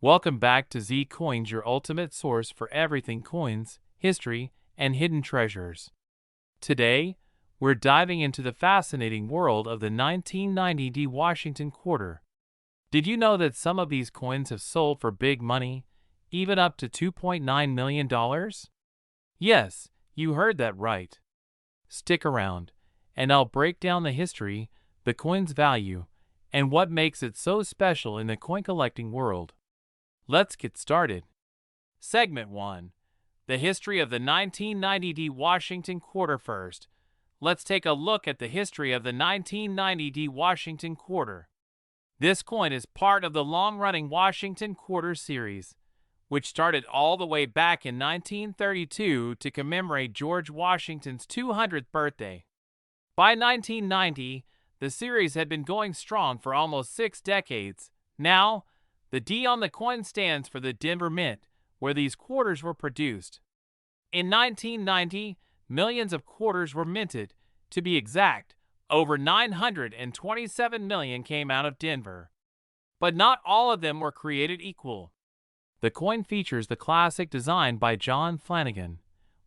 Welcome back to Z Coins, your ultimate source for everything coins, history, and hidden treasures. Today, we're diving into the fascinating world of the 1990 D Washington Quarter. Did you know that some of these coins have sold for big money, even up to $2.9 million? Yes, you heard that right. Stick around, and I'll break down the history, the coin's value, and what makes it so special in the coin collecting world. Let's get started. Segment 1. The history of the 1990 D Washington Quarter. First, let's take a look at the history of the 1990 D Washington Quarter. This coin is part of the long-running Washington Quarter series, which started all the way back in 1932 to commemorate George Washington's 200th birthday. By 1990, the series had been going strong for almost 6 decades. Now, the D on the coin stands for the Denver Mint, where these quarters were produced. In 1990, millions of quarters were minted. To be exact, over 927 million came out of Denver. But not all of them were created equal. The coin features the classic design by John Flanagan,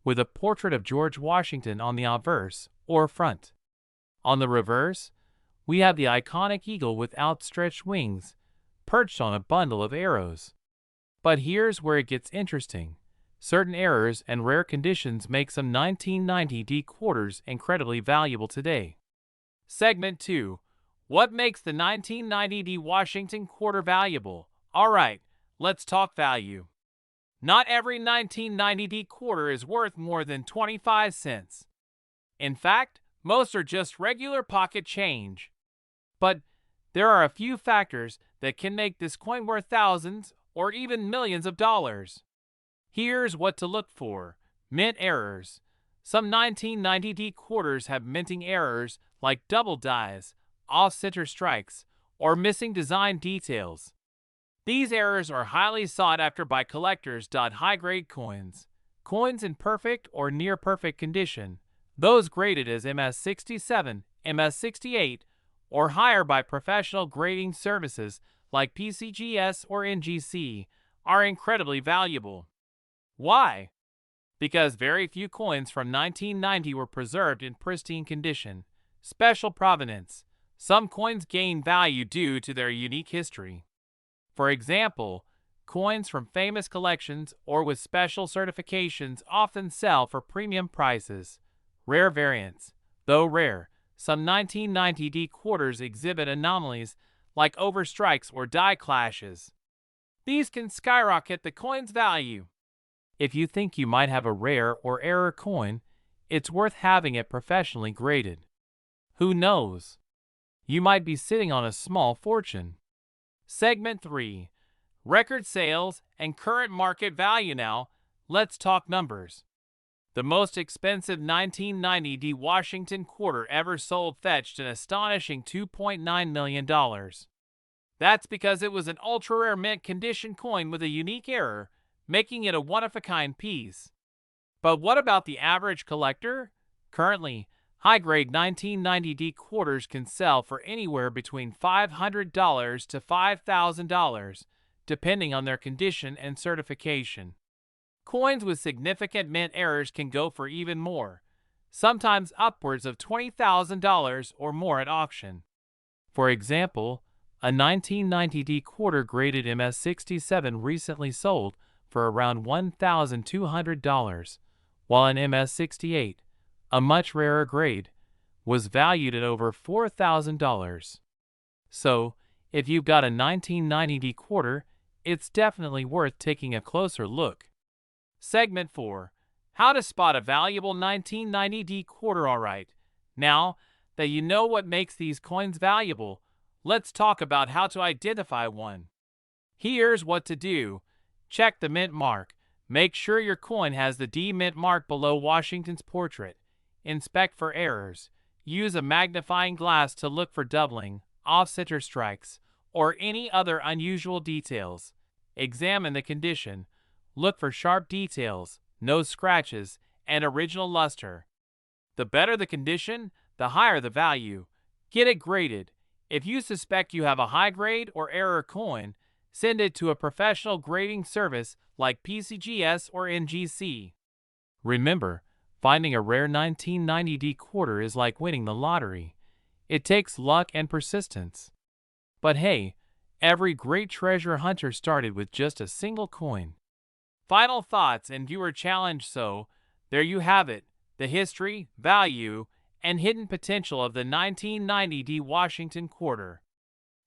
with a portrait of George Washington on the obverse, or front. On the reverse, we have the iconic eagle with outstretched wings, perched on a bundle of arrows. But here's where it gets interesting. Certain errors and rare conditions make some 1990 D quarters incredibly valuable today. Segment 2. What makes the 1990 D Washington Quarter valuable? Alright, let's talk value. Not every 1990 D quarter is worth more than 25 cents. In fact, most are just regular pocket change. But there are a few factors that can make this coin worth thousands or even millions of dollars. Here's what to look for. Mint errors. Some 1990 D quarters have minting errors like double dies, off-center strikes, or missing design details. These errors are highly sought after by collectors. High-grade coins. Coins in perfect or near-perfect condition. Those graded as MS67, MS68, or higher by professional grading services like PCGS or NGC, are incredibly valuable. Why? Because very few coins from 1990 were preserved in pristine condition. Special provenance. Some coins gain value due to their unique history. For example, coins from famous collections or with special certifications often sell for premium prices. Rare variants. Though rare, some 1990 D quarters exhibit anomalies like overstrikes or die clashes. These can skyrocket the coin's value. If you think you might have a rare or error coin, it's worth having it professionally graded. Who knows? You might be sitting on a small fortune. Segment 3. Record sales and current market value. Now, let's talk numbers. The most expensive 1990 D Washington Quarter ever sold fetched an astonishing $2.9 million. That's because it was an ultra-rare mint condition coin with a unique error, making it a one-of-a-kind piece. But what about the average collector? Currently, high-grade 1990 D quarters can sell for anywhere between $500 to $5,000, depending on their condition and certification. Coins with significant mint errors can go for even more, sometimes upwards of $20,000 or more at auction. For example, a 1990 D quarter graded MS67 recently sold for around $1,200, while an MS68, a much rarer grade, was valued at over $4,000. So, if you've got a 1990 D quarter, it's definitely worth taking a closer look. Segment 4. How to spot a valuable 1990 D quarter. Alright, now that you know what makes these coins valuable, let's talk about how to identify one. Here's what to do. Check the mint mark. Make sure your coin has the D mint mark below Washington's portrait. Inspect for errors. Use a magnifying glass to look for doubling, off-center strikes, or any other unusual details. Examine the condition. Look for sharp details, no scratches, and original luster. The better the condition, the higher the value. Get it graded. If you suspect you have a high grade or error coin, send it to a professional grading service like PCGS or NGC. Remember, finding a rare 1990D quarter is like winning the lottery. It takes luck and persistence. But hey, every great treasure hunter started with just a single coin. Final thoughts and viewer challenge. So, there you have it, the history, value, and hidden potential of the 1990D Washington quarter.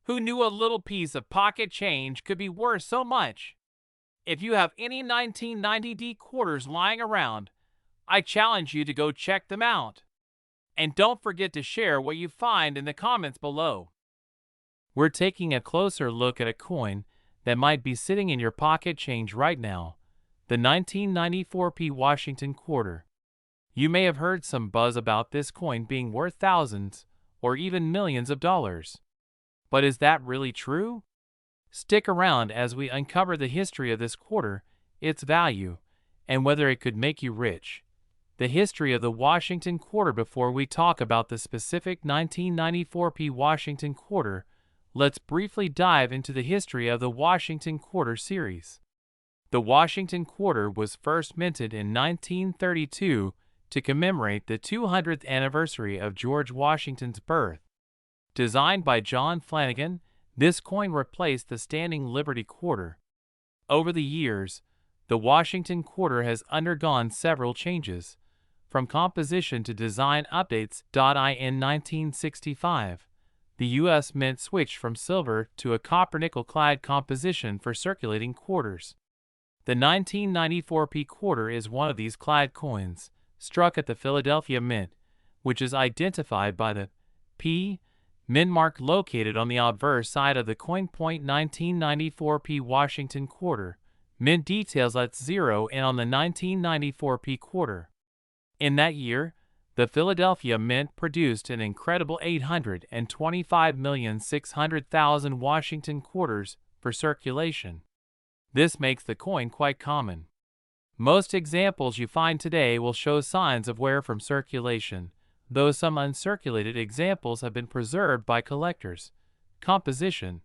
Who knew a little piece of pocket change could be worth so much? If you have any 1990D quarters lying around, I challenge you to go check them out. And don't forget to share what you find in the comments below. We're taking a closer look at a coin that might be sitting in your pocket change right now, the 1994 P Washington quarter. You may have heard some buzz about this coin being worth thousands or even millions of dollars. But is that really true? Stick around as we uncover the history of this quarter, its value, and whether it could make you rich. The history of the Washington quarter. Before we talk about the specific 1994 P Washington quarter, let's briefly dive into the history of the Washington quarter series. The Washington quarter was first minted in 1932 to commemorate the 200th anniversary of George Washington's birth. Designed by John Flanagan, this coin replaced the standing Liberty quarter. Over the years, the Washington quarter has undergone several changes, from composition to design updates. In 1965, the U.S. Mint switched from silver to a copper-nickel-clad composition for circulating quarters. The 1994 P quarter is one of these clad coins, struck at the Philadelphia Mint, which is identified by the P Mint mark located on the obverse side of the coin. 1994 P Washington quarter. Mint details at 0 and on the 1994 P quarter. In that year, the Philadelphia Mint produced an incredible 825,600,000 Washington quarters for circulation. This makes the coin quite common. Most examples you find today will show signs of wear from circulation, though some uncirculated examples have been preserved by collectors. Composition: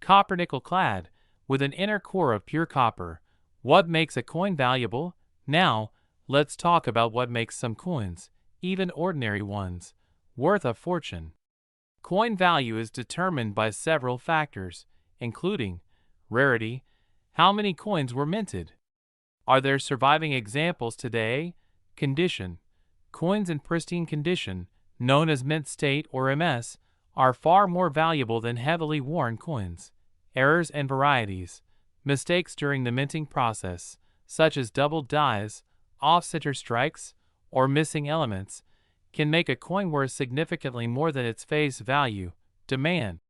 copper-nickel clad, with an inner core of pure copper. What makes a coin valuable? Now, let's talk about what makes some coins, even ordinary ones, worth a fortune. Coin value is determined by several factors, including rarity. How many coins were minted? Are there surviving examples today? Condition. Coins in pristine condition, known as mint state or MS, are far more valuable than heavily worn coins. Errors and varieties. Mistakes during the minting process, such as double dies, off-center strikes, or missing elements, can make a coin worth significantly more than its face value. Demand.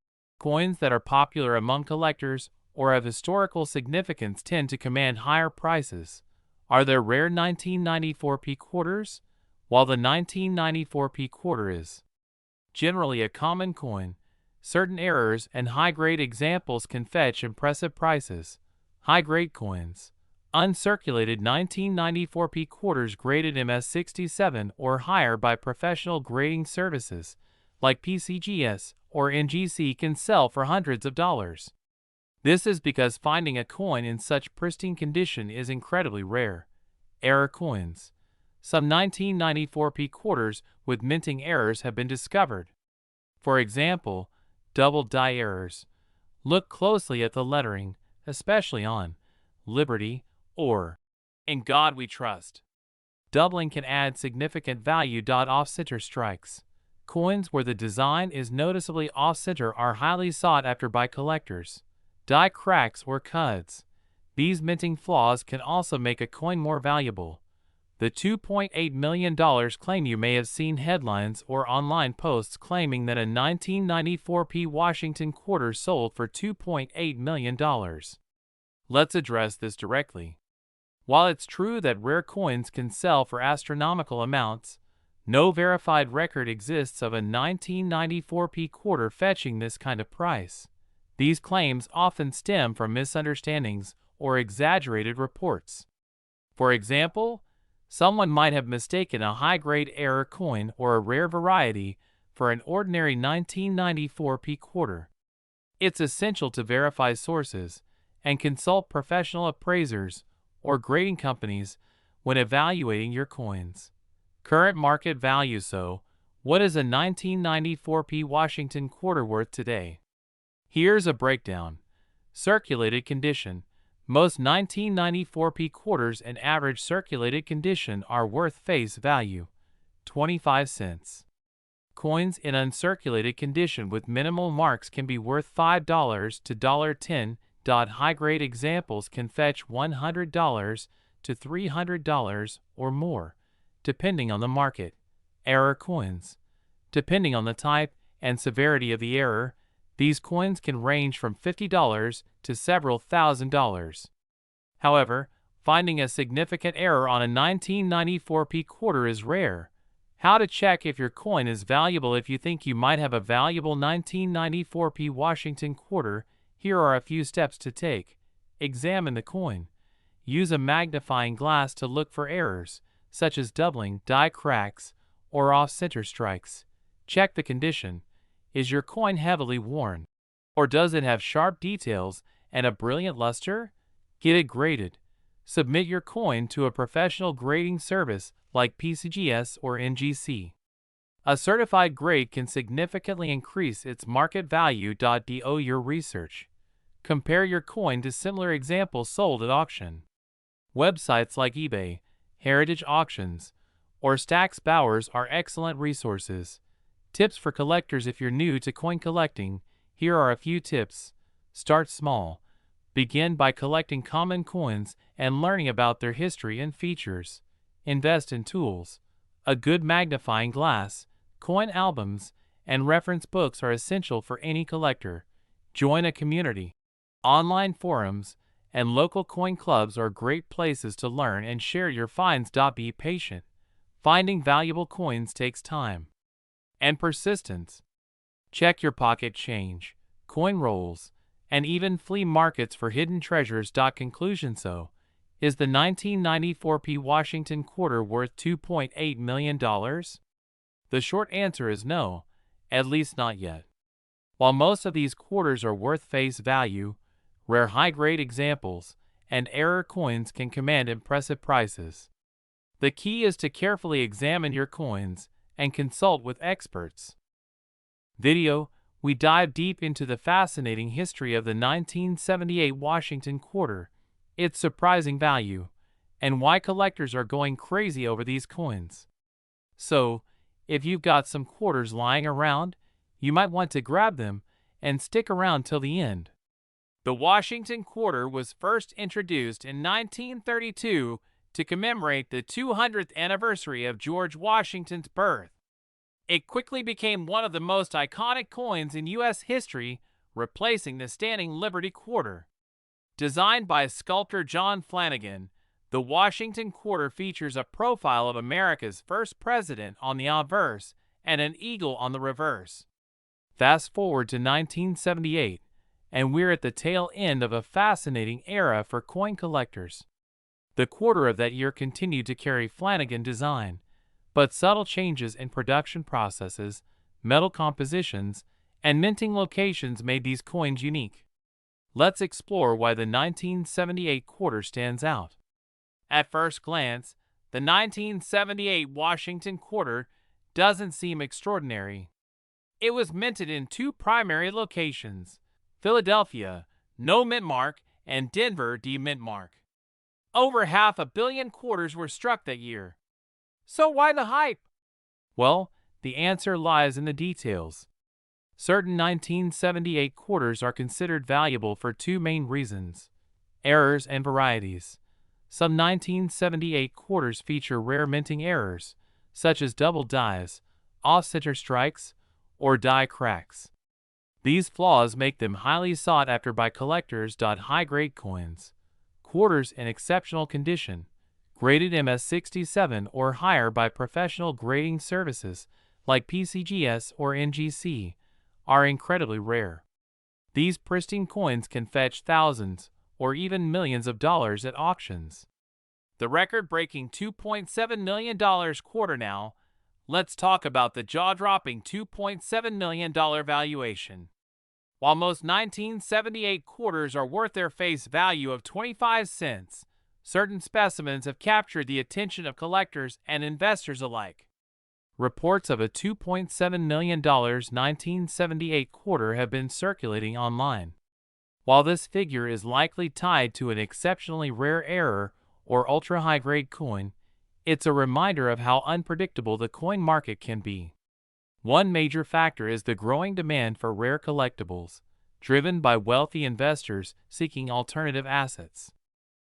Coins that are popular among collectors or of historical significance tend to command higher prices. Are there rare 1994 P quarters? While the 1994 P quarter is generally a common coin, certain errors and high-grade examples can fetch impressive prices. High-grade coins. Uncirculated 1994 P quarters graded MS67 or higher by professional grading services like PCGS or NGC can sell for hundreds of dollars. This is because finding a coin in such pristine condition is incredibly rare. Error coins. Some 1994 P quarters with minting errors have been discovered. For example, double die errors. Look closely at the lettering, especially on Liberty or In God We Trust. Doubling can add significant value. Off-center strikes. Coins where the design is noticeably off-center are highly sought after by collectors. Die cracks or cuts. These minting flaws can also make a coin more valuable. The $2.8 million claim. You may have seen headlines or online posts claiming that a 1994 P Washington quarter sold for $2.8 million. Let's address this directly. While it's true that rare coins can sell for astronomical amounts, no verified record exists of a 1994 P quarter fetching this kind of price. These claims often stem from misunderstandings or exaggerated reports. For example, someone might have mistaken a high-grade error coin or a rare variety for an ordinary 1994 P quarter. It's essential to verify sources, and consult professional appraisers or grading companies when evaluating your coins. Current market value. So, what is a 1994 P Washington quarter worth today? Here's a breakdown. Circulated condition. Most 1994 P quarters in average circulated condition are worth face value, 25 cents. Coins in uncirculated condition with minimal marks can be worth $5 to $10. High-grade examples can fetch $100 to $300 or more, depending on the market. Error coins. Depending on the type and severity of the error, these coins can range from $50 to several $1,000s. However, finding a significant error on a 1994 P quarter is rare. How to check if your coin is valuable. If you think you might have a valuable 1994 P Washington quarter, here are a few steps to take. Examine the coin. Use a magnifying glass to look for errors, such as doubling, die cracks, or off-center strikes. Check the condition. Is your coin heavily worn? Or does it have sharp details and a brilliant luster? Get it graded. Submit your coin to a professional grading service like PCGS or NGC. A certified grade can significantly increase its market value. Do your research. Compare your coin to similar examples sold at auction. Websites like eBay, Heritage Auctions, or Stax Bowers are excellent resources. Tips for collectors. If you're new to coin collecting, here are a few tips. Start small. Begin by collecting common coins and learning about their history and features. Invest in tools. A good magnifying glass, coin albums, and reference books are essential for any collector. Join a community. Online forums and local coin clubs are great places to learn and share your finds. Be patient. Finding valuable coins takes time and persistence. Check your pocket change, coin rolls, and even flea markets for hidden treasures. Conclusion. So, is the 1994 P Washington quarter worth $2.8 million? The short answer is no, at least not yet. While most of these quarters are worth face value, rare high-grade examples and error coins can command impressive prices. The key is to carefully examine your coins and consult with experts. Video, we dive deep into the fascinating history of the 1978 Washington quarter, its surprising value, and why collectors are going crazy over these coins. So, if you've got some quarters lying around, you might want to grab them and stick around till the end. The Washington quarter was first introduced in 1932 to commemorate the 200th anniversary of George Washington's birth. It quickly became one of the most iconic coins in U.S. history, replacing the standing Liberty quarter. Designed by sculptor John Flanagan, the Washington quarter features a profile of America's first president on the obverse and an eagle on the reverse. Fast forward to 1978, and we're at the tail end of a fascinating era for coin collectors. The quarter of that year continued to carry Flanagan design, but subtle changes in production processes, metal compositions, and minting locations made these coins unique. Let's explore why the 1978 quarter stands out. At first glance, the 1978 Washington quarter doesn't seem extraordinary. It was minted in two primary locations: Philadelphia, no mint mark, and Denver, D mint mark. Over 500 million quarters were struck that year. So why the hype? Well, the answer lies in the details. Certain 1978 quarters are considered valuable for two main reasons: errors and varieties. Some 1978 quarters feature rare minting errors, such as double dies, off-center strikes, or die cracks. These flaws make them highly sought after by collectors. High-grade coins, quarters in exceptional condition, graded MS67 or higher by professional grading services like PCGS or NGC, are incredibly rare. These pristine coins can fetch thousands or even millions of dollars at auctions. The record-breaking $2.7 million quarter. Now, let's talk about the jaw-dropping $2.7 million valuation. While most 1978 quarters are worth their face value of 25 cents, certain specimens have captured the attention of collectors and investors alike. Reports of a $2.7 million 1978 quarter have been circulating online. While this figure is likely tied to an exceptionally rare error or ultra-high-grade coin, it's a reminder of how unpredictable the coin market can be. One major factor is the growing demand for rare collectibles, driven by wealthy investors seeking alternative assets.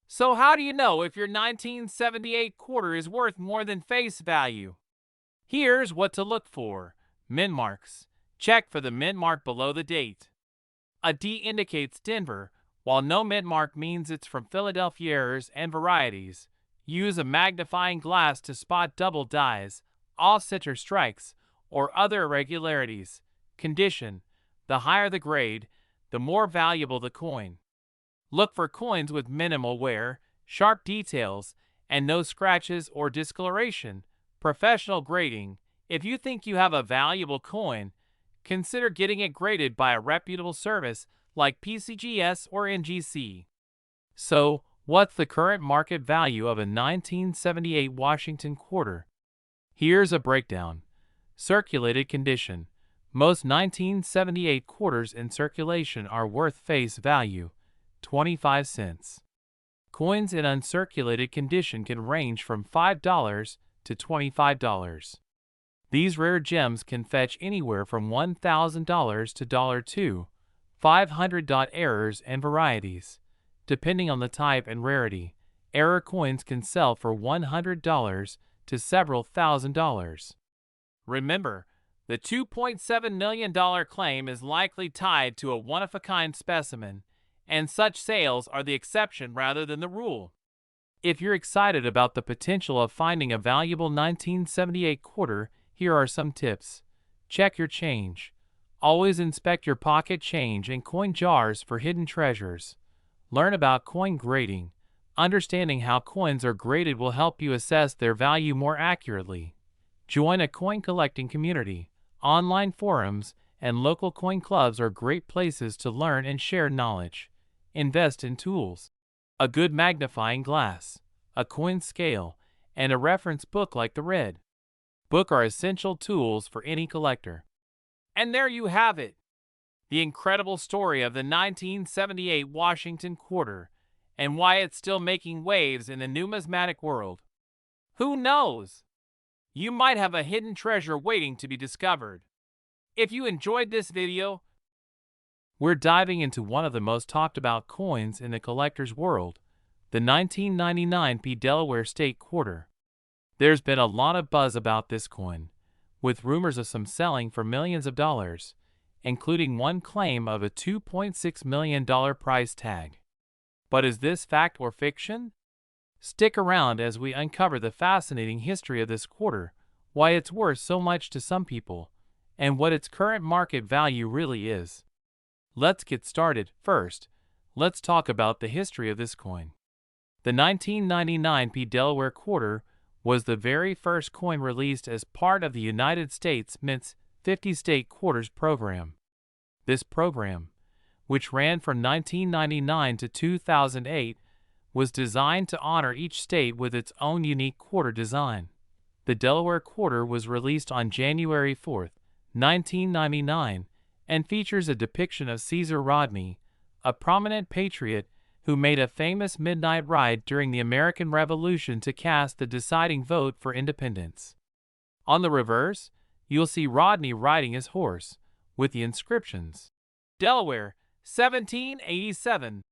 So how do you know if your 1978 quarter is worth more than face value? Here's what to look for. Mint marks. Check for the mint mark below the date. A D indicates Denver, while no mint mark means it's from Philadelphia errors and varieties. Use a magnifying glass to spot double dies, offset or strikes, or other irregularities. Condition. The higher the grade, the more valuable the coin. Look for coins with minimal wear, sharp details, and no scratches or discoloration. Professional grading. If you think you have a valuable coin, consider getting it graded by a reputable service like PCGS or NGC. So, what's the current market value of a 1978 Washington quarter? Here's a breakdown. Circulated condition. Most 1978 quarters in circulation are worth face value, 25 cents. Coins in uncirculated condition can range from $5 to $25. These rare gems can fetch anywhere from $1,000 to $2, 500 errors and varieties. Depending on the type and rarity, error coins can sell for $100 to several $1,000s. Remember, the $2.7 million claim is likely tied to a one-of-a-kind specimen, and such sales are the exception rather than the rule. If you're excited about the potential of finding a valuable 1978 quarter, here are some tips. Check your change. Always inspect your pocket change and coin jars for hidden treasures. Learn about coin grading. Understanding how coins are graded will help you assess their value more accurately. Join a coin collecting community. Online forums and local coin clubs are great places to learn and share knowledge. Invest in tools. A good magnifying glass, a coin scale, and a reference book like the Red Book are essential tools for any collector. And there you have it. The incredible story of the 1978 Washington quarter and why it's still making waves in the numismatic world. Who knows? You might have a hidden treasure waiting to be discovered. If you enjoyed this video, we're diving into one of the most talked about coins in the collector's world, the 1999 P Delaware State Quarter. There's been a lot of buzz about this coin, with rumors of some selling for millions of dollars, including one claim of a $2.6 million price tag. But is this fact or fiction? Stick around as we uncover the fascinating history of this quarter, why it's worth so much to some people, and what its current market value really is. Let's get started. First, let's talk about the history of this coin. The 1999 P Delaware Quarter was the very first coin released as part of the United States Mint's 50 State Quarters program. This program, which ran from 1999 to 2008, was designed to honor each state with its own unique quarter design. The Delaware Quarter was released on January 4, 1999, and features a depiction of Caesar Rodney, a prominent patriot who made a famous midnight ride during the American Revolution to cast the deciding vote for independence. On the reverse, you'll see Rodney riding his horse, with the inscriptions, Delaware, 1787,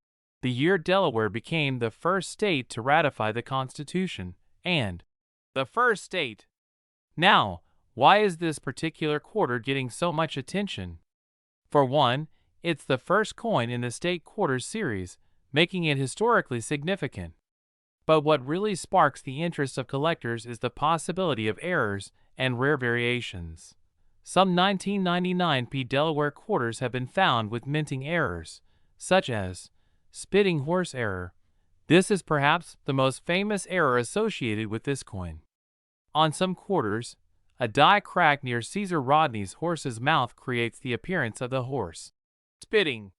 the year Delaware became the first state to ratify the Constitution, and the first state. Now, why is this particular quarter getting so much attention? For one, it's the first coin in the State Quarters series, making it historically significant. But what really sparks the interest of collectors is the possibility of errors and rare variations. Some 1999 P Delaware quarters have been found with minting errors, such as spitting horse error. This is perhaps the most famous error associated with this coin. On some quarters, a die crack near Caesar Rodney's horse's mouth creates the appearance of the horse Spitting.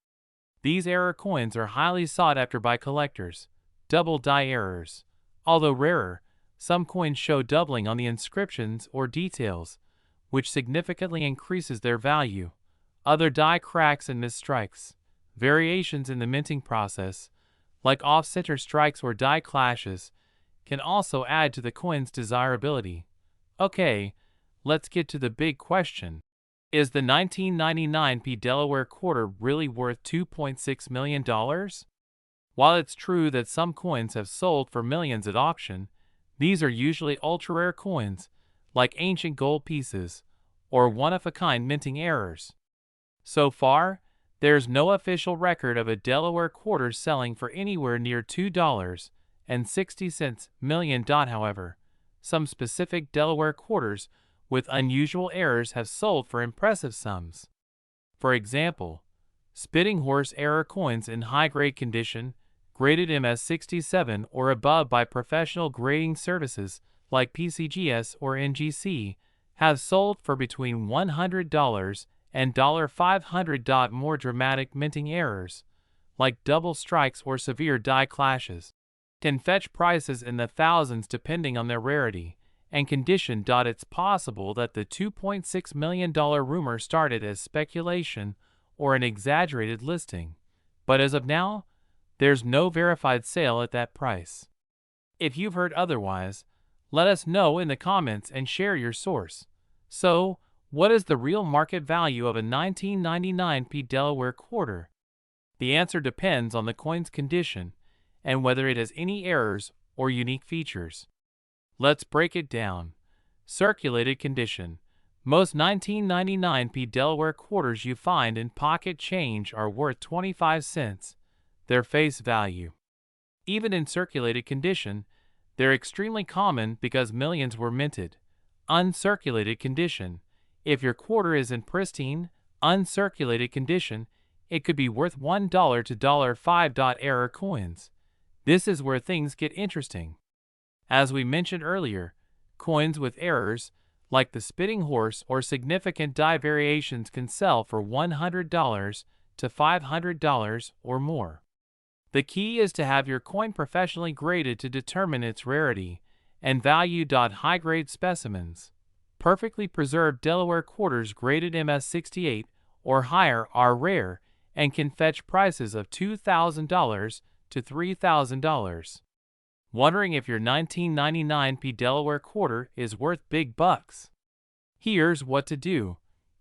These error coins are highly sought after by collectors. Double die errors. Although rarer, some coins show doubling on the inscriptions or details, which significantly increases their value. Other die cracks and misstrikes. Variations in the minting process, like off-center strikes or die clashes, can also add to the coin's desirability. Okay, let's get to the big question. Is the 1999 P Delaware Quarter really worth $2.6 million? While it's true that some coins have sold for millions at auction, these are usually ultra-rare coins, like ancient gold pieces, or one-of-a-kind minting errors. So far, there's no official record of a Delaware Quarter selling for anywhere near $2.60 million. However, some specific Delaware Quarters with unusual errors have sold for impressive sums. For example, spitting horse error coins in high-grade condition, graded MS67 or above by professional grading services like PCGS or NGC, have sold for between $100 and $500. More dramatic minting errors, like double strikes or severe die clashes, can fetch prices in the thousands depending on their rarity and condition. It's possible that the $2.6 million rumor started as speculation or an exaggerated listing, but as of now, there's no verified sale at that price. If you've heard otherwise, let us know in the comments and share your source. So, what is the real market value of a 1999 P Delaware Quarter? The answer depends on the coin's condition and whether it has any errors or unique features. Let's break it down. Circulated condition. Most 1999 P Delaware Quarters you find in pocket change are worth 25 cents, their face value. Even in circulated condition, they're extremely common because millions were minted. Uncirculated condition. If your quarter is in pristine, uncirculated condition, it could be worth $1 to $5. Error coins. This is where things get interesting. As we mentioned earlier, coins with errors, like the spitting horse or significant die variations, can sell for $100 to $500 or more. The key is to have your coin professionally graded to determine its rarity and value. High-grade specimens. Perfectly preserved Delaware Quarters graded MS68 or higher are rare and can fetch prices of $2,000 to $3,000. Wondering if your 1999 P Delaware Quarter is worth big bucks? Here's what to do.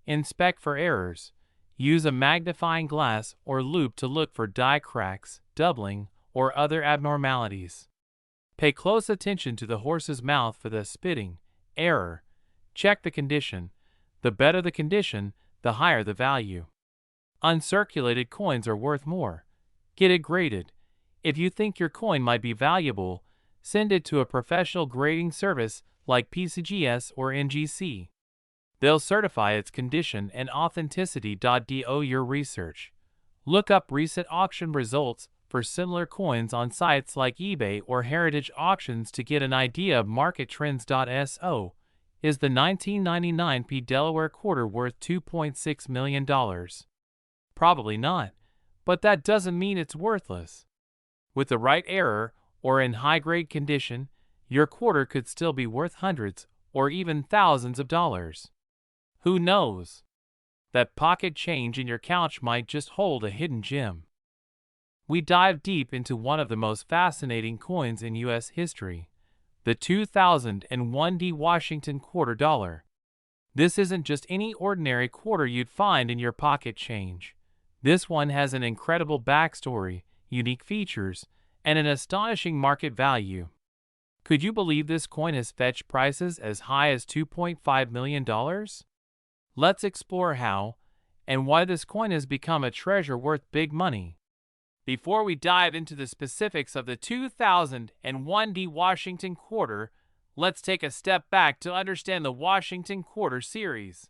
Inspect for errors. Use a magnifying glass or loupe to look for die cracks, doubling, or other abnormalities. Pay close attention to the horse's mouth for the spitting error. Check the condition. The better the condition, the higher the value. Uncirculated coins are worth more. Get it graded. If you think your coin might be valuable, send it to a professional grading service like PCGS or NGC. They'll certify its condition and authenticity. Do your research. Look up recent auction results for similar coins on sites like eBay or Heritage Auctions to get an idea of market trends. So, is the 1999 P Delaware Quarter worth $2.6 million? Probably not, but that doesn't mean it's worthless. With the right error or in high-grade condition, your quarter could still be worth hundreds or even thousands of dollars. Who knows? That pocket change in your couch might just hold a hidden gem. We dive deep into one of the most fascinating coins in U.S. history, the 2001 D Washington quarter dollar. This isn't just any ordinary quarter you'd find in your pocket change. This one has an incredible backstory, unique features, and an astonishing market value. Could you believe this coin has fetched prices as high as $2.5 million? Let's explore how and why this coin has become a treasure worth big money. Before we dive into the specifics of the 2001 D Washington Quarter, let's take a step back to understand the Washington Quarter series.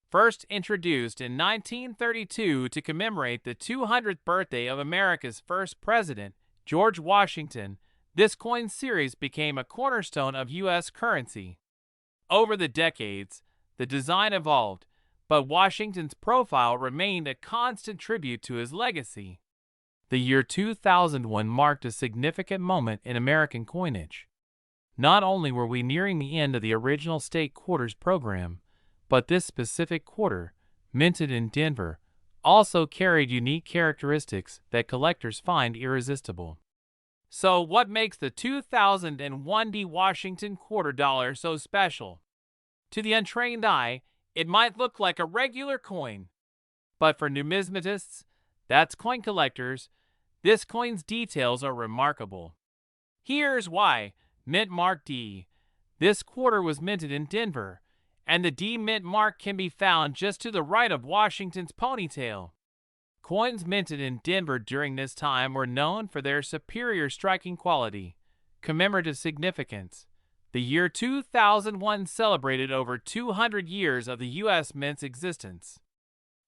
First introduced in 1932 to commemorate the 200th birthday of America's first president, George Washington, this coin series became a cornerstone of U.S. currency. Over the decades, the design evolved, but Washington's profile remained a constant tribute to his legacy. The year 2001 marked a significant moment in American coinage. Not only were we nearing the end of the original state quarters program, but this specific quarter, minted in Denver, also carried unique characteristics that collectors find irresistible. So, what makes the 2001 D Washington quarter dollar so special? To the untrained eye, it might look like a regular coin. But for numismatists, that's coin collectors, this coin's details are remarkable. Here's why. Mint Mark D. This quarter was minted in Denver, and the D mint mark can be found just to the right of Washington's ponytail. Coins minted in Denver during this time were known for their superior striking quality. Commemorative significance. The year 2001 celebrated over 200 years of the U.S. Mint's existence.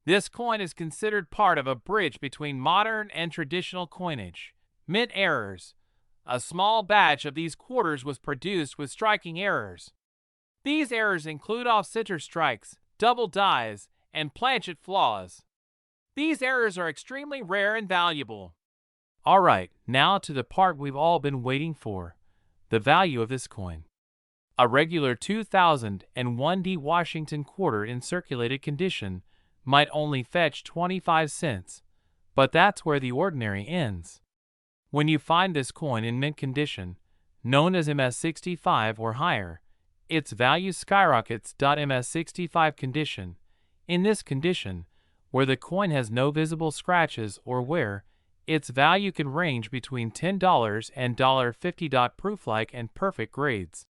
This coin is considered part of a bridge between modern and traditional coinage. Mint errors. A small batch of these quarters was produced with striking errors. These errors include off-center strikes, double dies, and planchet flaws. These errors are extremely rare and valuable. Alright, now to the part we've all been waiting for. The value of this coin. A regular 2001 D Washington quarter in circulated condition might only fetch 25 cents, but that's where the ordinary ends. When you find this coin in mint condition, known as MS65 or higher, its value skyrockets. MS65 condition. In this condition, where the coin has no visible scratches or wear, its value can range between $10 and $50. Proof-like and perfect grades.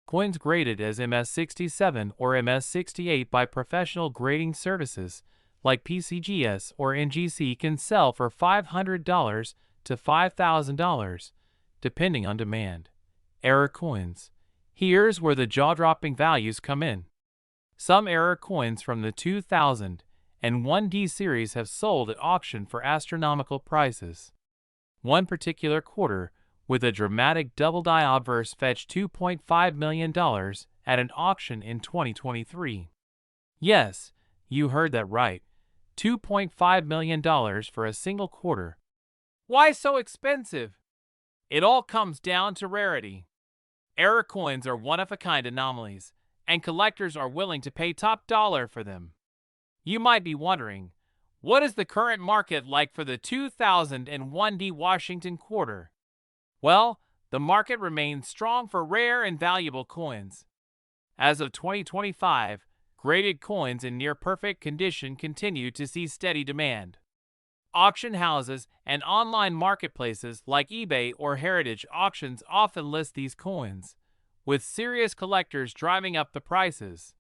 Coins graded as MS67 or MS68 by professional grading services like PCGS or NGC can sell for $500 to $5,000, depending on demand. Error coins. Here's where the jaw-dropping values come in. Some error coins from the 2001 D series have sold at auction for astronomical prices. One particular quarter, with a dramatic double-die obverse, fetched $2.5 million at an auction in 2023. Yes, you heard that right. $2.5 million for a single quarter. Why so expensive? It all comes down to rarity. Error coins are one-of-a-kind anomalies, and collectors are willing to pay top dollar for them. You might be wondering, what is the current market like for the 2001 D Washington quarter? Well, the market remains strong for rare and valuable coins. As of 2025, graded coins in near-perfect condition continue to see steady demand. Auction houses and online marketplaces like eBay or Heritage Auctions often list these coins, with serious collectors driving up the prices.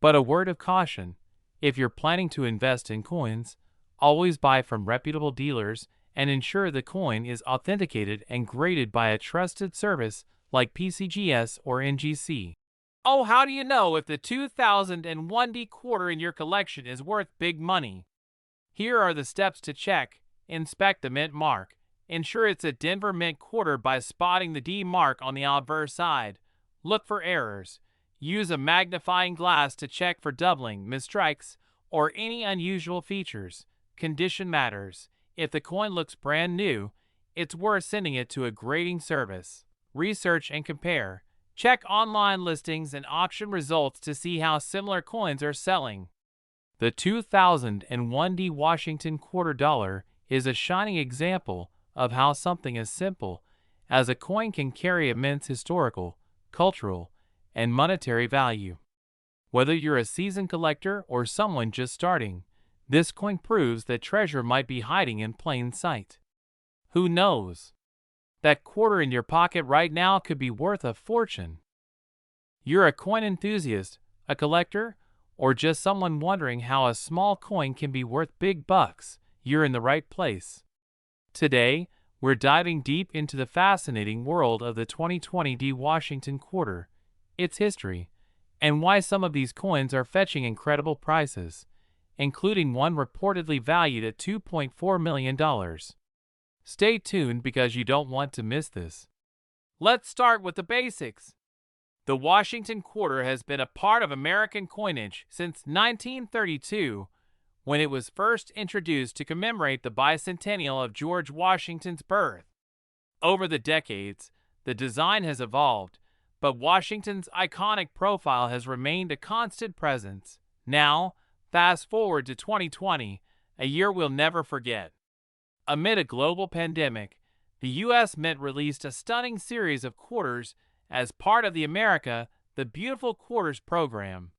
But a word of caution, if you're planning to invest in coins, always buy from reputable dealers and ensure the coin is authenticated and graded by a trusted service like PCGS or NGC. Oh, how do you know if the 2001 D quarter in your collection is worth big money? Here are the steps to check. Inspect the mint mark. Ensure it's a Denver mint quarter by spotting the D mark on the obverse side. Look for errors. Use a magnifying glass to check for doubling, misstrikes, or any unusual features. Condition matters. If the coin looks brand new, it's worth sending it to a grading service. Research and compare. Check online listings and auction results to see how similar coins are selling. The 2001 D Washington quarter dollar is a shining example of how something as simple as a coin can carry immense historical, cultural, and monetary value. Whether you're a seasoned collector or someone just starting, this coin proves that treasure might be hiding in plain sight. Who knows? That quarter in your pocket right now could be worth a fortune. You're a coin enthusiast, a collector, or just someone wondering how a small coin can be worth big bucks. You're in the right place. Today, we're diving deep into the fascinating world of the 2020 D Washington quarter, its history, and why some of these coins are fetching incredible prices, including one reportedly valued at $2.4 million. Stay tuned because you don't want to miss this. Let's start with the basics. The Washington Quarter has been a part of American coinage since 1932, when it was first introduced to commemorate the bicentennial of George Washington's birth. Over the decades, the design has evolved, but Washington's iconic profile has remained a constant presence. Now, fast forward to 2020, a year we'll never forget. Amid a global pandemic, the U.S. Mint released a stunning series of quarters as part of the America the Beautiful Quarters program.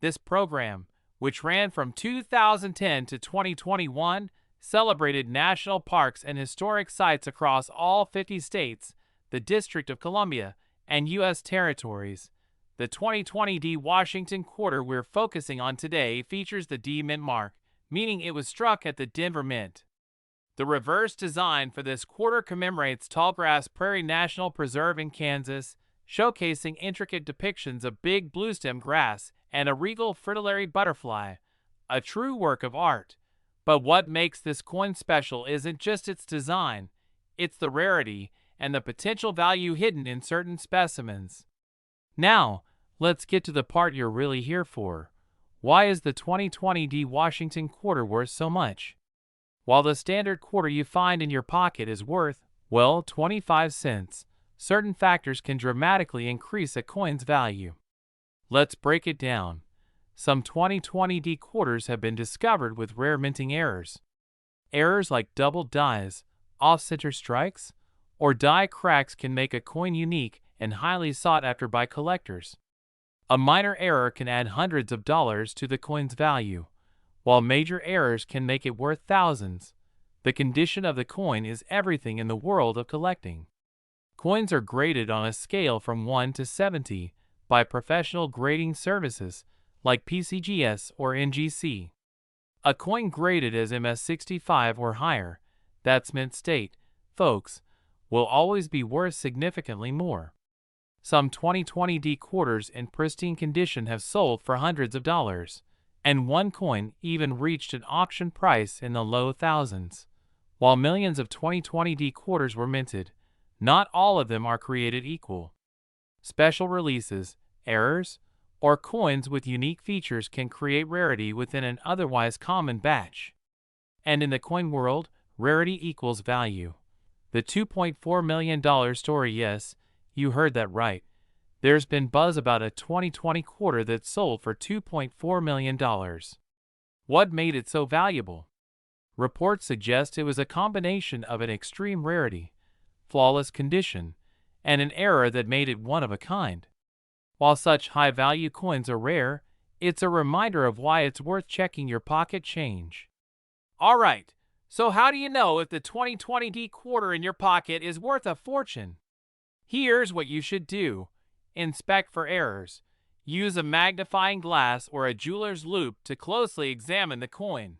This program, which ran from 2010 to 2021, celebrated national parks and historic sites across all 50 states, the District of Columbia, and U.S. territories. The 2020 D Washington Quarter we're focusing on today features the D Mint mark, meaning it was struck at the Denver Mint. The reverse design for this quarter commemorates Tallgrass Prairie National Preserve in Kansas, showcasing intricate depictions of big bluestem grass and a regal fritillary butterfly, a true work of art. But what makes this coin special isn't just its design, it's the rarity and the potential value hidden in certain specimens. Now, let's get to the part you're really here for. Why is the 2020 D Washington Quarter worth so much? While the standard quarter you find in your pocket is worth, well, 25 cents, certain factors can dramatically increase a coin's value. Let's break it down. Some 2020 D quarters have been discovered with rare minting errors. Errors like double dies, off-center strikes, or die cracks can make a coin unique and highly sought after by collectors. A minor error can add hundreds of dollars to the coin's value, while major errors can make it worth thousands. The condition of the coin is everything in the world of collecting. Coins are graded on a scale from 1 to 70 by professional grading services like PCGS or NGC. A coin graded as MS65 or higher, that's mint state, folks, will always be worth significantly more. Some 2020 D quarters in pristine condition have sold for hundreds of dollars, and one coin even reached an auction price in the low thousands. While millions of 2020 D quarters were minted, not all of them are created equal. Special releases, errors, or coins with unique features can create rarity within an otherwise common batch. And in the coin world, rarity equals value. The $2.4 million story, yes, you heard that right. There's been buzz about a 2020 quarter that sold for $2.4 million. What made it so valuable? Reports suggest it was a combination of an extreme rarity, flawless condition, and an error that made it one of a kind. While such high-value coins are rare, it's a reminder of why it's worth checking your pocket change. All right, so how do you know if the 2020 D quarter in your pocket is worth a fortune? Here's what you should do. Inspect for errors. Use a magnifying glass or a jeweler's loupe to closely examine the coin.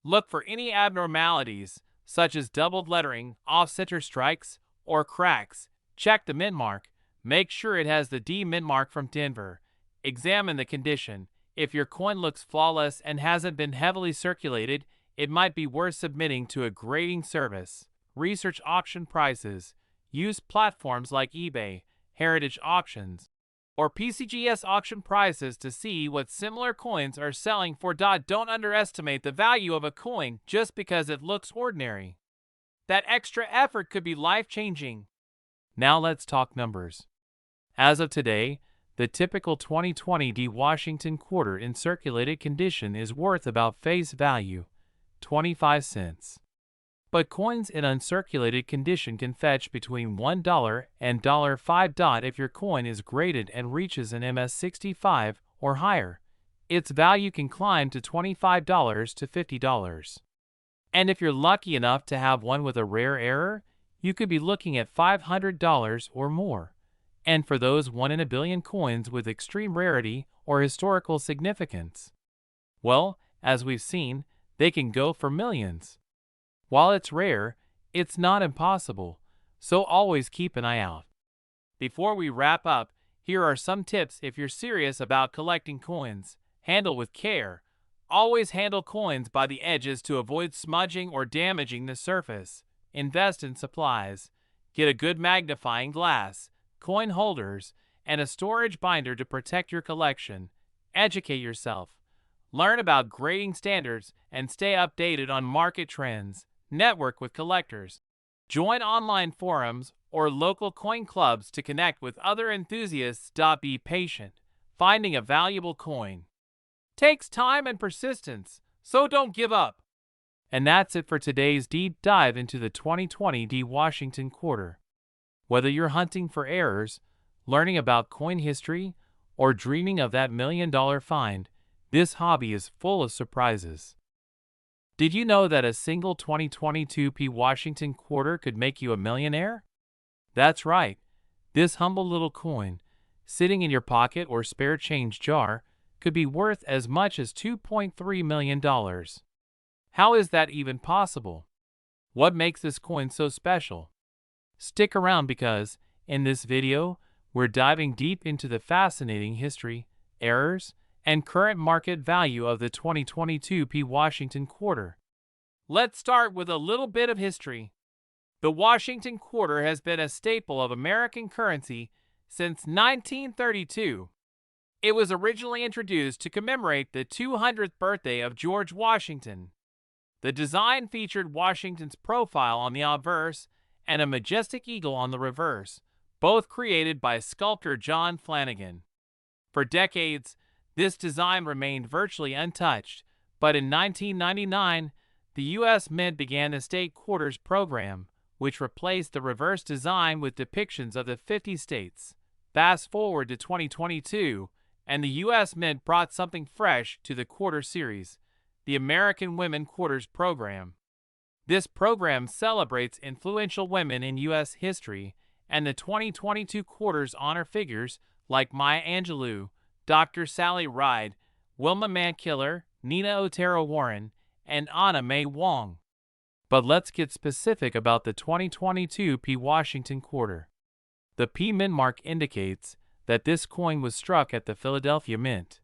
Look for any abnormalities, such as doubled lettering, off-center strikes, or cracks. Check the mint mark. Make sure it has the D mint mark from Denver. Examine the condition. If your coin looks flawless and hasn't been heavily circulated, it might be worth submitting to a grading service. Research auction prices. Use platforms like eBay, Heritage Auctions, or PCGS auction prices to see what similar coins are selling for. Don't underestimate the value of a coin just because it looks ordinary. That extra effort could be life-changing. Now let's talk numbers. As of today, the typical 2020 D Washington quarter in circulated condition is worth about face value, 25 cents. But coins in uncirculated condition can fetch between $1 and $5 if your coin is graded and reaches an MS65 or higher. Its value can climb to $25 to $50. And if you're lucky enough to have one with a rare error, you could be looking at $500 or more. And for those 1 in a billion coins with extreme rarity or historical significance, well, as we've seen, they can go for millions. While it's rare, it's not impossible, so always keep an eye out. Before we wrap up, here are some tips if you're serious about collecting coins. Handle with care. Always handle coins by the edges to avoid smudging or damaging the surface. Invest in supplies. Get a good magnifying glass, coin holders, and a storage binder to protect your collection. Educate yourself. Learn about grading standards and stay updated on market trends. Network with collectors. Join online forums or local coin clubs to connect with other enthusiasts. Be patient. Finding a valuable coin takes time and persistence, so don't give up. And that's it for today's deep dive into the 2020 P Washington Quarter. Whether you're hunting for errors, learning about coin history, or dreaming of that $1,000,000 find, this hobby is full of surprises. Did you know that a single 2022 P Washington Quarter could make you a millionaire? That's right. This humble little coin, sitting in your pocket or spare change jar, could be worth as much as $2.3 million. How is that even possible? What makes this coin so special? Stick around because, in this video, we're diving deep into the fascinating history, errors, and current market value of the 2022 P Washington Quarter. Let's start with a little bit of history. The Washington Quarter has been a staple of American currency since 1932. It was originally introduced to commemorate the 200th birthday of George Washington. The design featured Washington's profile on the obverse and a majestic eagle on the reverse, both created by sculptor John Flanagan. For decades, this design remained virtually untouched, but in 1999, the U.S. Mint began the State Quarters program, which replaced the reverse design with depictions of the 50 states. Fast forward to 2022, and the U.S. Mint brought something fresh to the Quarter series, the American Women Quarters program. This program celebrates influential women in U.S. history, and the 2022 Quarters honor figures like Maya Angelou, Dr. Sally Ride, Wilma Mankiller, Nina Otero Warren, and Anna May Wong. But let's get specific about the 2022 P Washington Quarter. The P Mint mark indicates that this coin was struck at the Philadelphia Mint.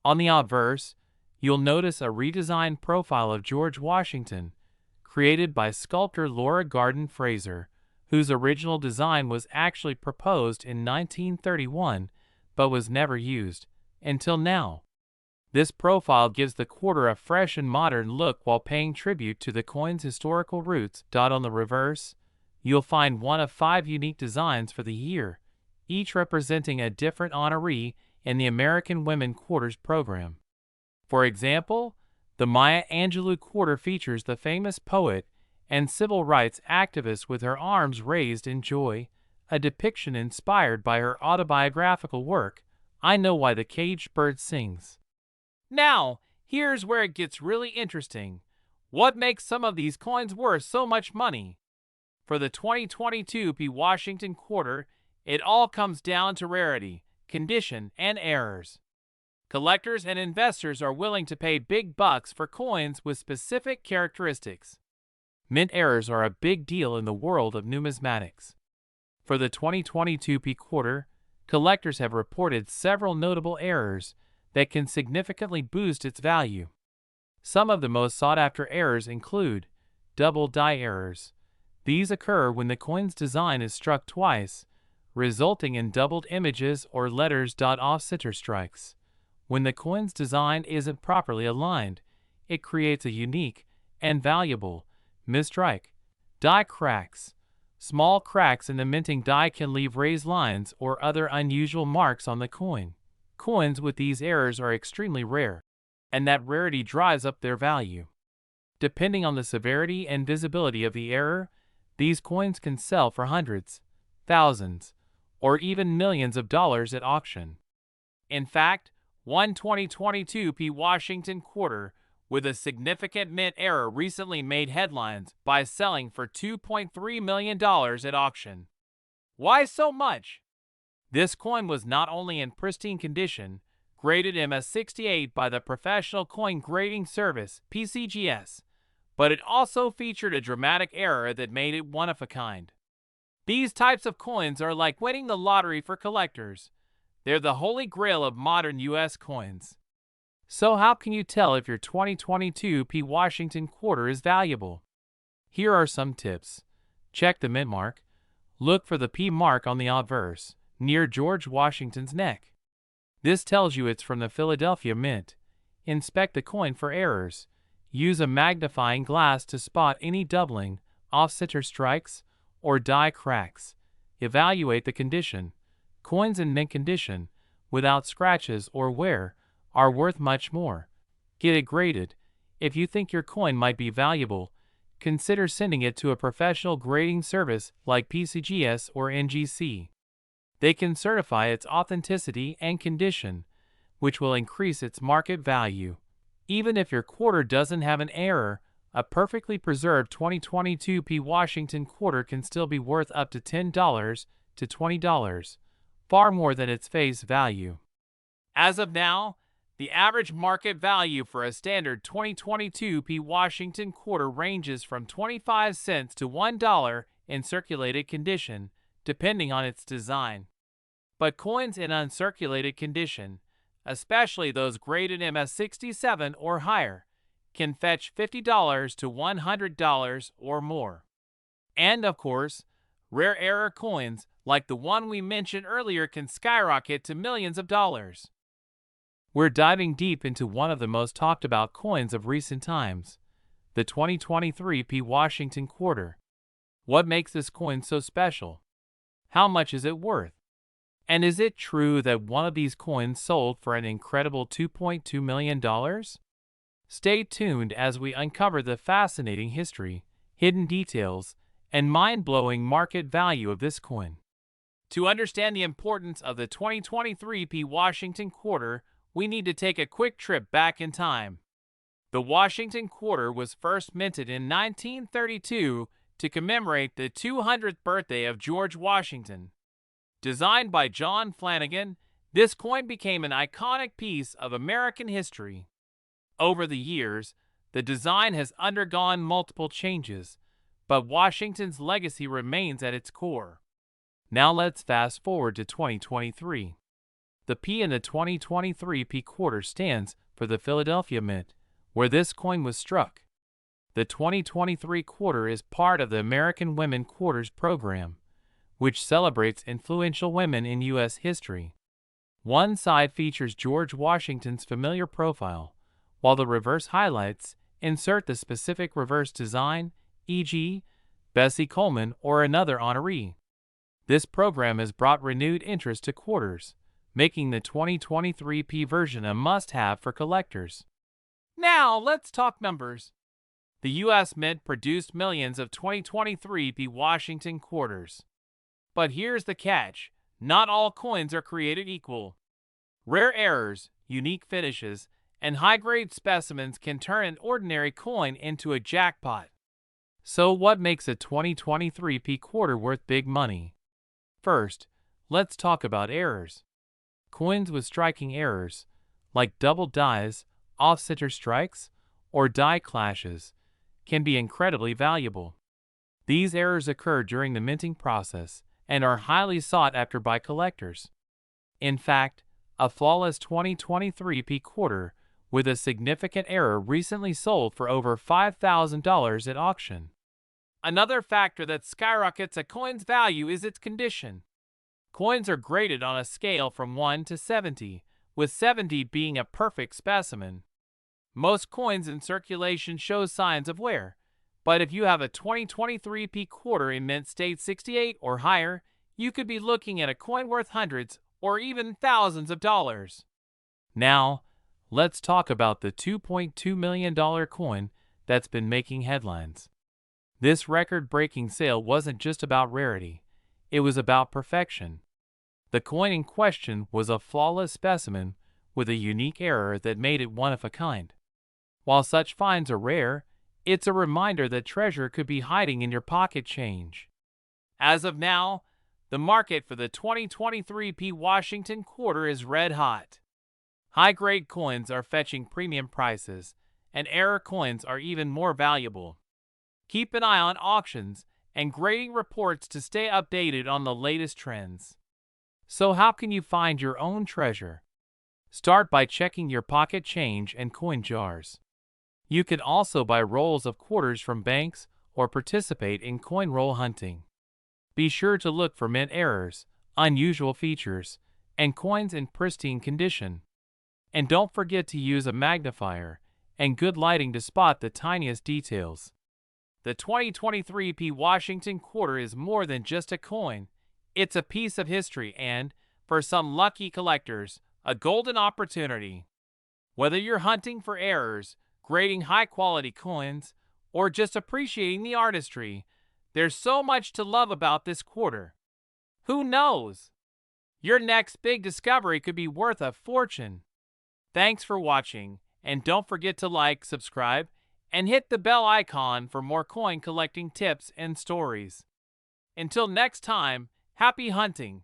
On the obverse, you'll notice a redesigned profile of George Washington, created by sculptor Laura Garden Fraser, whose original design was actually proposed in 1931 but was never used until now. This profile gives the quarter a fresh and modern look while paying tribute to the coin's historical roots. On the reverse, you'll find one of 5 unique designs for the year, each representing a different honoree in the American Women Quarters program. For example, the Maya Angelou quarter features the famous poet and civil rights activist with her arms raised in joy, a depiction inspired by her autobiographical work, I Know Why the Caged Bird Sings. Now, here's where it gets really interesting. What makes some of these coins worth so much money? For the 2022 P Washington Quarter, it all comes down to rarity, condition, and errors. Collectors and investors are willing to pay big bucks for coins with specific characteristics. Mint errors are a big deal in the world of numismatics. For the 2022 P Quarter, collectors have reported several notable errors that can significantly boost its value. Some of the most sought-after errors include double die errors. These occur when the coin's design is struck twice, resulting in doubled images or letters. Off-center strikes. When the coin's design isn't properly aligned, it creates a unique and valuable mistrike. Die cracks. Small cracks in the minting die can leave raised lines or other unusual marks on the coin. Coins with these errors are extremely rare, and that rarity drives up their value. Depending on the severity and visibility of the error, these coins can sell for hundreds, thousands, or even millions of dollars at auction. In fact, one 2022 P Washington Quarter with a significant mint error recently made headlines by selling for $2.3 million at auction. Why so much? This coin was not only in pristine condition, graded MS68 by the Professional Coin Grading Service (PCGS), but it also featured a dramatic error that made it one of a kind. These types of coins are like winning the lottery for collectors. They're the holy grail of modern U.S. coins. So how can you tell if your 2022 P Washington Quarter is valuable? Here are some tips. Check the mint mark. Look for the P mark on the obverse. near George Washington's neck. This tells you it's from the Philadelphia Mint. Inspect the coin for errors. Use a magnifying glass to spot any doubling, off-center strikes, or die cracks. Evaluate the condition. Coins in mint condition, without scratches or wear, are worth much more. Get it graded. If you think your coin might be valuable, consider sending it to a professional grading service like PCGS or NGC. They can certify its authenticity and condition, which will increase its market value. Even if your quarter doesn't have an error, a perfectly preserved 2022 P Washington quarter can still be worth up to $10 to $20, far more than its face value. As of now, the average market value for a standard 2022 P Washington quarter ranges from 25 cents to $1 in circulated condition, depending on its design. But coins in uncirculated condition, especially those graded MS67 or higher, can fetch $50 to $100 or more. And of course, rare error coins like the one we mentioned earlier can skyrocket to millions of dollars. We're diving deep into one of the most talked about coins of recent times, the 2023 P Washington Quarter. What makes this coin so special? How much is it worth? And is it true that one of these coins sold for an incredible $2.2 million? Stay tuned as we uncover the fascinating history, hidden details, and mind-blowing market value of this coin. To understand the importance of the 2023 P Washington Quarter, we need to take a quick trip back in time. The Washington Quarter was first minted in 1932 to commemorate the 200th birthday of George Washington. Designed by John Flanagan, this coin became an iconic piece of American history. Over the years, the design has undergone multiple changes, but Washington's legacy remains at its core. Now let's fast forward to 2023. The P in the 2023 P Quarter stands for the Philadelphia Mint, where this coin was struck. The 2023 quarter is part of the American Women Quarters program, which celebrates influential women in U.S. history. One side features George Washington's familiar profile, while the reverse highlights insert the specific reverse design, e.g., Bessie Coleman or another honoree. This program has brought renewed interest to quarters, making the 2023 P version a must-have for collectors. Now, let's talk numbers. The U.S. Mint produced millions of 2023 P Washington quarters. But here's the catch: not all coins are created equal. Rare errors, unique finishes, and high-grade specimens can turn an ordinary coin into a jackpot. So what makes a 2023 P quarter worth big money? First, let's talk about errors. Coins with striking errors, like double dies, off-center strikes, or die clashes, can be incredibly valuable. These errors occur during the minting process and are highly sought after by collectors. In fact, a flawless 2023 P quarter with a significant error recently sold for over $5,000 at auction. Another factor that skyrockets a coin's value is its condition. Coins are graded on a scale from 1 to 70, with 70 being a perfect specimen. Most coins in circulation show signs of wear, but if you have a 2023 P quarter in mint state 68 or higher, you could be looking at a coin worth hundreds or even thousands of dollars. Now, let's talk about the $2.2 million coin that's been making headlines. This record-breaking sale wasn't just about rarity, it was about perfection. The coin in question was a flawless specimen with a unique error that made it one of a kind. While such finds are rare, it's a reminder that treasure could be hiding in your pocket change. As of now, the market for the 2023 P Washington quarter is red hot. High-grade coins are fetching premium prices, and error coins are even more valuable. Keep an eye on auctions and grading reports to stay updated on the latest trends. So how can you find your own treasure? Start by checking your pocket change and coin jars. You can also buy rolls of quarters from banks or participate in coin roll hunting. Be sure to look for mint errors, unusual features, and coins in pristine condition. And don't forget to use a magnifier and good lighting to spot the tiniest details. The 2023 P Washington Quarter is more than just a coin. It's a piece of history and, for some lucky collectors, a golden opportunity. Whether you're hunting for errors, grading high-quality coins, or just appreciating the artistry, there's so much to love about this quarter. Who knows? Your next big discovery could be worth a fortune. Thanks for watching, and don't forget to like, subscribe, and hit the bell icon for more coin collecting tips and stories. Until next time, happy hunting!